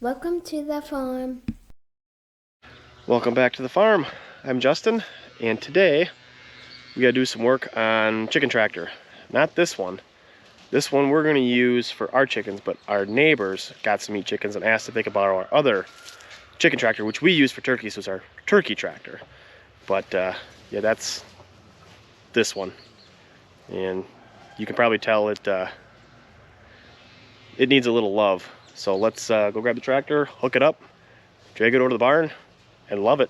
Welcome to the farm. Welcome back to the farm. I'm Justin, and today we gotta do some work on chicken tractor. Not this one. This one we're gonna use for our chickens, but our neighbors got some meat chickens and asked if they could borrow our other chicken tractor, which we use for turkeys, so it's our turkey tractor. But yeah, that's this one. And you can probably tell it needs a little love. So let's go grab the tractor, hook it up, drag it over to the barn, and love it.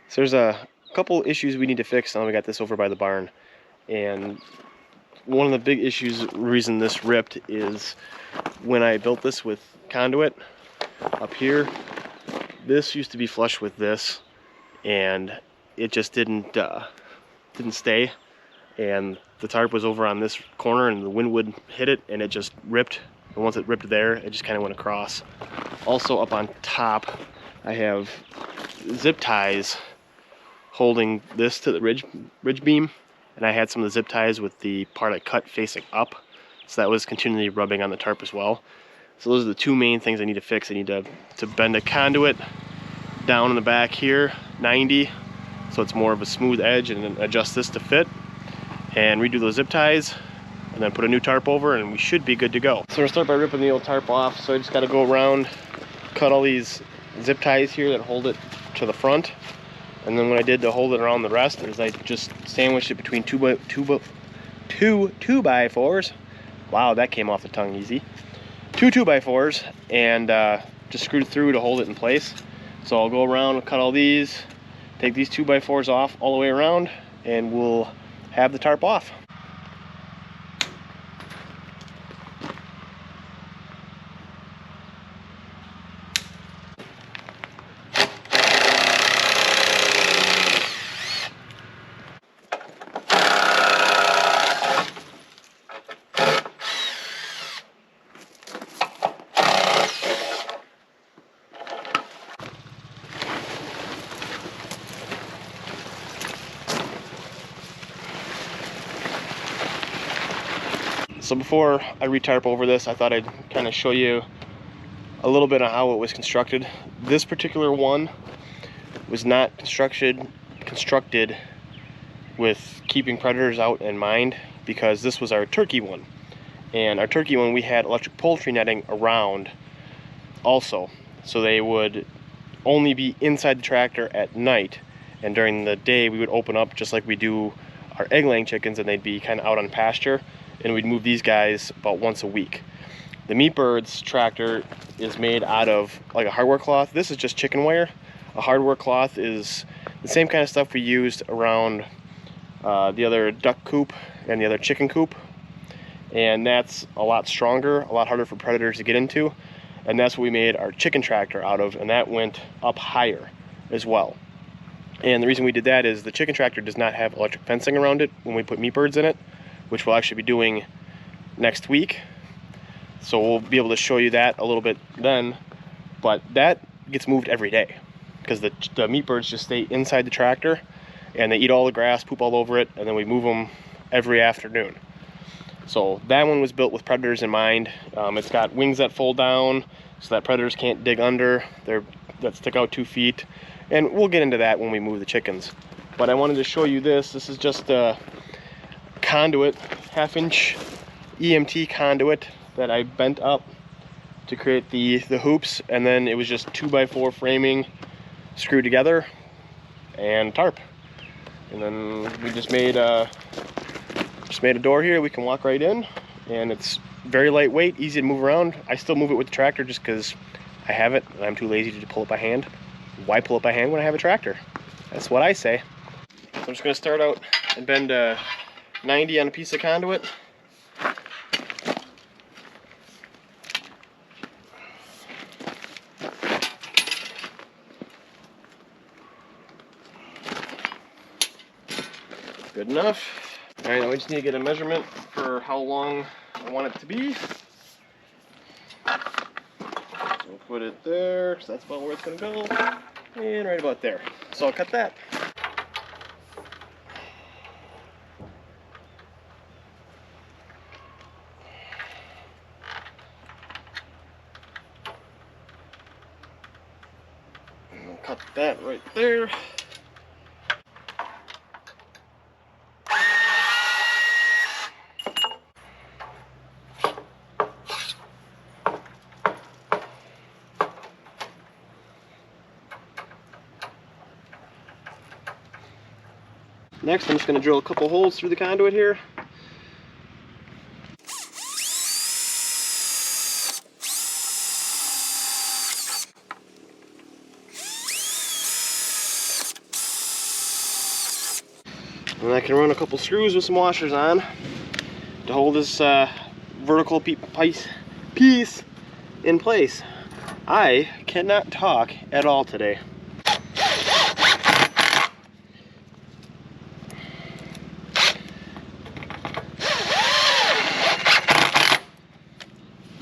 So there's a couple issues we need to fix now we got this over by the barn. And one of the big issues, reason this ripped, is when I built this with conduit up here, this used to be flush with this, and it just didn't stay. And the tarp was over on this corner, and the wind would hit it, and it just ripped. And once it ripped there, it just kind of went across. Also up on top, I have zip ties holding this to the ridge beam, and I had some of the zip ties with the part I cut facing up, so that was continually rubbing on the tarp as well. So those are the two main things I need to fix. I need to bend a conduit down in the back here 90 so it's more of a smooth edge, and then adjust this to fit, and redo those zip ties, and then put a new tarp over, and we should be good to go. So we're gonna start by ripping the old tarp off. So I just got to go around, cut all these zip ties here that hold it to the front. And then what I did to hold it around the rest is I just sandwiched it between two by fours. Wow, that came off the tongue easy. Two 2x4s, and just screwed it through to hold it in place. So I'll go around, cut all these, take these 2x4s off all the way around, and we'll have the tarp off. So before I retarp over this, I thought I'd kind of show you a little bit of how it was constructed. This particular one was not constructed with keeping predators out in mind, because this was our turkey one. And our turkey one, we had electric poultry netting around also. So they would only be inside the tractor at night, and during the day we would open up just like we do our egg-laying chickens, and they'd be kind of out on pasture. And we'd move these guys about once a week. The Meat Birds tractor is made out of like a hardware cloth. This is just chicken wire. A hardware cloth is the same kind of stuff we used around the other duck coop and the other chicken coop. And that's a lot stronger, a lot harder for predators to get into. And that's what we made our chicken tractor out of, and that went up higher as well. And the reason we did that is the chicken tractor does not have electric fencing around it when we put Meat Birds in it, which we'll actually be doing next week. So we'll be able to show you that a little bit then, but that gets moved every day because the Meat Birds just stay inside the tractor, and they eat all the grass, poop all over it, and then we move them every afternoon. So that one was built with predators in mind. It's got wings that fold down, so that predators can't dig under, that stick out 2 feet. And we'll get into that when we move the chickens. But I wanted to show you this. This is just a conduit, 1/2-inch EMT conduit that I bent up to create the hoops, and then it was just 2x4 framing screwed together and tarp. And then we just made a door here. We can walk right in, and it's very lightweight, easy to move around. I still move it with the tractor just because I have it and I'm too lazy to pull it by hand. Why pull it by hand when I have a tractor? That's what I say. So I'm just going to start out and bend 90 on a piece of conduit. Good enough. All right, now we just need to get a measurement for how long I want it to be. So we'll put it there, because that's about where it's going to go. And right about there. So I'll cut that. And we'll cut that right there. Next, I'm just going to drill a couple holes through the conduit here. And I can run a couple screws with some washers on to hold this vertical piece in place. I cannot talk at all today.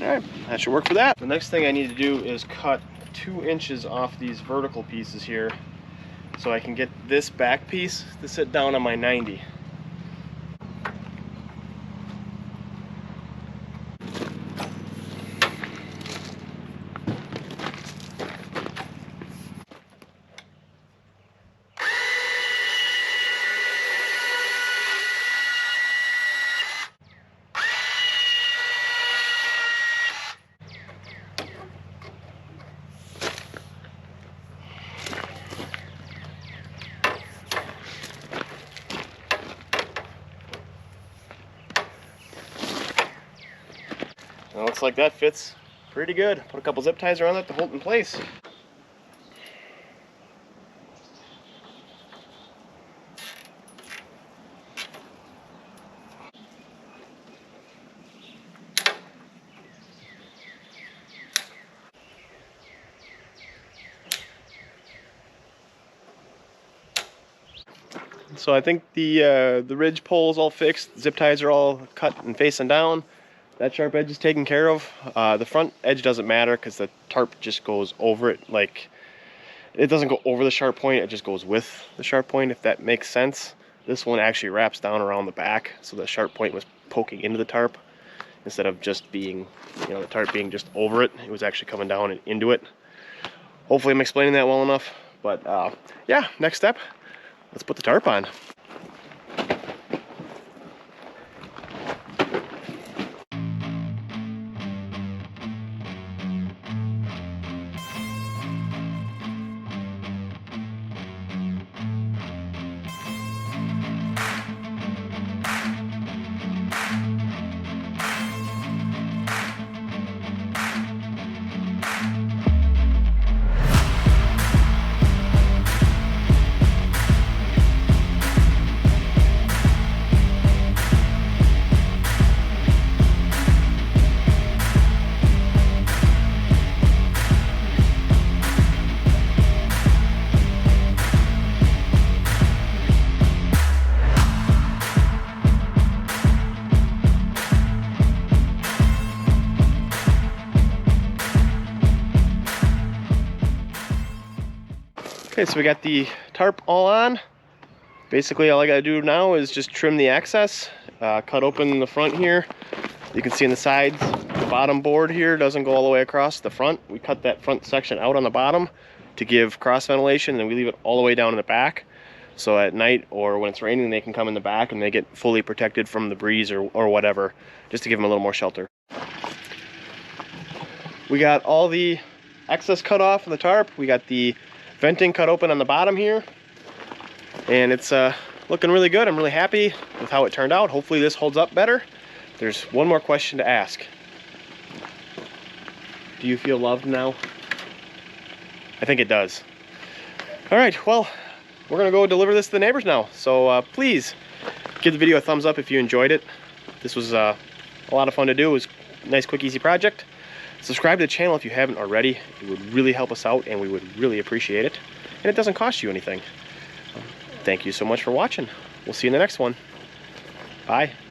Alright, that should work for that. The next thing I need to do is cut 2 inches off these vertical pieces here so I can get this back piece to sit down on my 90. It looks like that fits pretty good. Put a couple zip ties around that to hold it in place. So I think the ridge pole is all fixed. Zip ties are all cut and facing down. That sharp edge is taken care of. The front edge doesn't matter because the tarp just goes over it. Like, it doesn't go over the sharp point, it just goes with the sharp point, if that makes sense. This one actually wraps down around the back, so the sharp point was poking into the tarp instead of just being, you know, the tarp being just over it. It was actually coming down and into it. Hopefully I'm explaining that well enough. But yeah, next step, let's put the tarp on. Okay, so we got the tarp all on. Basically all I gotta do now is just trim the excess, cut open the front here. You can see on the sides the bottom board here doesn't go all the way across the front. We cut that front section out on the bottom to give cross ventilation, and then we leave it all the way down in the back. So at night or when it's raining, they can come in the back and they get fully protected from the breeze or whatever, just to give them a little more shelter. We got all the excess cut off of the tarp. We got the venting cut open on the bottom here. And it's looking really good. I'm really happy with how it turned out. Hopefully this holds up better. There's one more question to ask. Do you feel loved now? I think it does. All right, well, we're gonna go deliver this to the neighbors now. So please give the video a thumbs up if you enjoyed it. This was a lot of fun to do. It was a nice, quick, easy project. Subscribe to the channel if you haven't already. It would really help us out and we would really appreciate it. And it doesn't cost you anything. Thank you so much for watching. We'll see you in the next one. Bye.